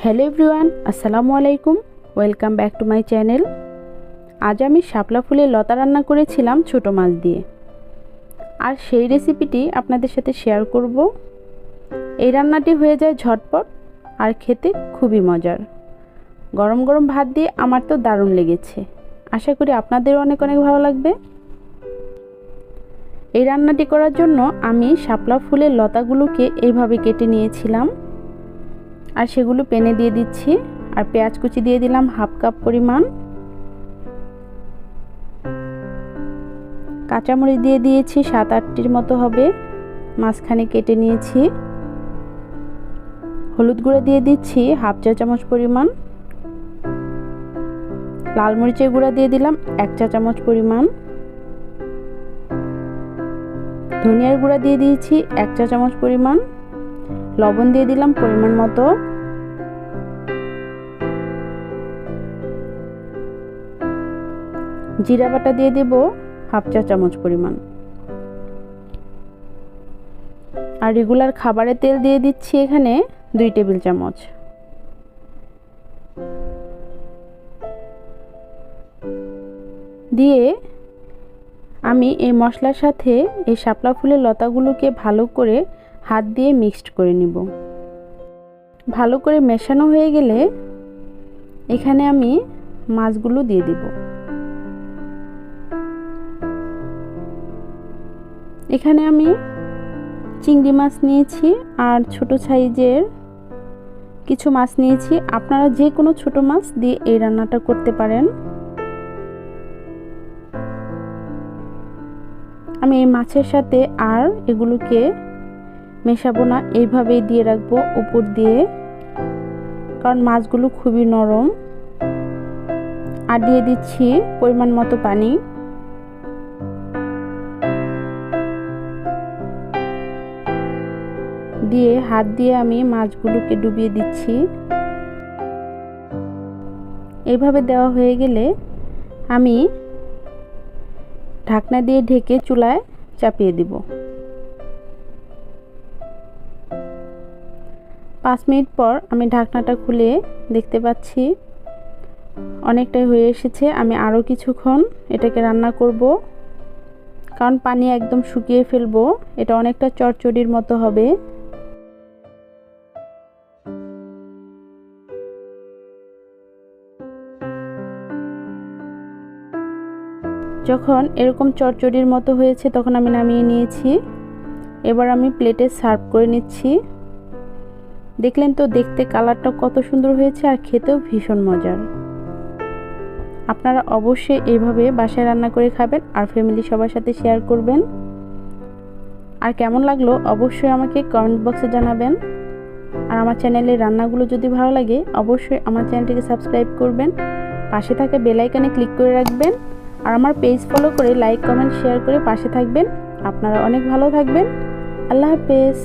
Hello everyone আসসালামু আলাইকুম welcome back to my channel. আজ আমি শাপলা ফুলের লতা রান্না করেছিলাম ছোট মাছ দিয়ে, আর সেই রেসিপিটি আপনাদের সাথে শেয়ার করব। এই রান্নাটি হয়ে যায় ঝটপট আর খেতে খুবই মজার। গরম গরম ভাত দিয়ে আমার তো দারুণ লেগেছে, আশা করি আপনাদেরও অনেক অনেক ভালো লাগবে। এই রান্নাটি করার জন্য আমি শাপলা ফুলের লতাগুলোকে এইভাবে কেটে নিয়েছিলাম, আর সেগুলো প্যানে দিয়ে দিচ্ছি। আর পেঁয়াজ কুচি দিয়ে দিলাম হাফ কাপ পরিমাণ, কাঁচামরিচ দিয়ে দিয়েছি 7-8টির মতো হবে, মাঝখানে কেটে নিয়েছি। হলুদ গুঁড়ো দিয়ে দিচ্ছি হাফ চা চামচ পরিমাণ, লাল মরিচের গুঁড়া দিয়ে দিলাম 1 চা চামচ পরিমাণ, ধনিয়ার গুঁড়া দিয়ে দিয়েছি 1 চা চামচ পরিমাণ, লবণ দিয়ে দিলাম পরিমাণ মতো, জিরা বাটা দিয়ে দেব হাফ চা চামচ পরিমাণ, আর রেগুলার খাবারের তেল দিয়ে দিচ্ছি এখানে 2 টেবিল চামচ। দিয়ে আমি এই মশলার সাথে এই শাপলা ফুলের লতাগুলোকে ভালো করে হাত দিয়ে মিক্সড করে নিব। ভালো করে মেশানো হয়ে গেলে এখানে আমি মাছগুলো দিয়ে দিব। এখানে আমি চিংড়ি মাছ নিয়েছি আর ছোট সাইজের কিছু মাছ নিয়েছি। আপনারা যে কোনো ছোট মাছ দিয়ে এই রান্নাটা করতে পারেন। আমি এই মাছের সাথে আর এগুলোকে মেশাবো না, এইভাবেই দিয়ে রাখবো উপর দিয়ে, কারণ মাছগুলো খুবই নরম। আর দিয়ে দিচ্ছি পরিমাণ মতো পানি। দিয়ে হাত দিয়ে আমি মাছগুলোকে ডুবিয়ে দিচ্ছি। এইভাবে দেওয়া হয়ে গেলে আমি ঢাকনা দিয়ে ঢেকে চুলায় চাপিয়ে দিব। 5 মিনিট পর আমি ঢাকনাটা খুলে দেখতে পাচ্ছি অনেকটাই হয়ে এসেছে। আমি আরও কিছুক্ষণ এটাকে রান্না করব, কারণ পানি একদম শুকিয়ে ফেলবো। এটা অনেকটা চচ্চড়ির মতো হবে। যখন এরকম চচ্চড়ির মতো হয়েছে তখন আমি নামিয়ে নিয়েছি। এবার আমি প্লেটে সার্ভ করে নিচ্ছি। দেখলেন তো, দেখতে কালারটা কত সুন্দর হয়েছে আর খেতেও ভীষণ মজার। আপনারা অবশ্যই এইভাবে বাসায় রান্না করে খাবেন আর ফ্যামিলি সবার সাথে শেয়ার করবেন। আর কেমন লাগলো অবশ্যই আমাকে কমেন্ট বক্সে জানাবেন। আর আমার চ্যানেলের রান্নাগুলো যদি ভালো লাগে অবশ্যই আমার চ্যানেলটিকে সাবস্ক্রাইব করবেন, পাশে থাকা বেল আইকনে ক্লিক করে রাখবেন, আর আমার পেজ ফলো করে লাইক কমেন্ট শেয়ার করে পাশে থাকবেন। আপনারা অনেক ভালো থাকবেন। আল্লাহ হাফেজ।